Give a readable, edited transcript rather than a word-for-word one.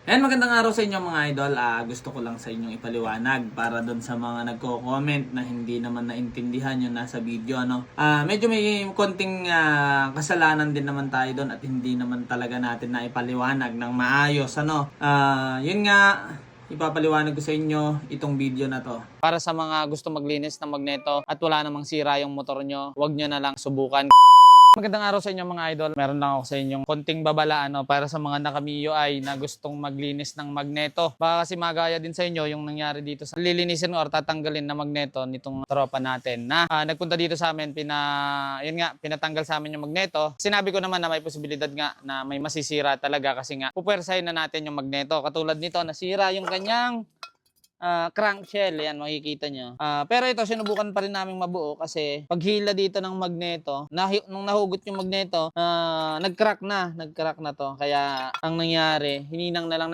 Ayan, magandang araw sa inyo mga idol. Gusto ko lang sa inyong ipaliwanag para doon sa mga nagko-comment na hindi naman naintindihan yung nasa video. Medyo may konting kasalanan din naman tayo doon at hindi naman talaga natin na ipaliwanag ng maayos. Yun nga, ipapaliwanag ko sa inyo itong video na to. Para sa mga gusto maglinis ng magneto at wala namang sira yung motor nyo, huwag nyo na lang subukan. Magandang araw sa inyo mga idol. Meron lang ako sa inyong konting babala para sa mga nakamiyo ay na gustong maglinis ng magneto. Baka kasi magaya din sa inyo yung nangyari dito sa lilinisin or tatanggalin na magneto nitong tropa natin na nagpunta dito sa amin, pinatanggal sa amin yung magneto. Sinabi ko naman na may posibilidad nga na may masisira talaga kasi nga pupwersahin na natin yung magneto. Katulad nito, nasira yung kanyang crankshell, yan makikita nyo. Pero ito sinubukan pa rin namin mabuo kasi paghila dito ng magneto, nung nahugot yung magneto, nag-crack na to. Kaya ang nangyari, hininang na lang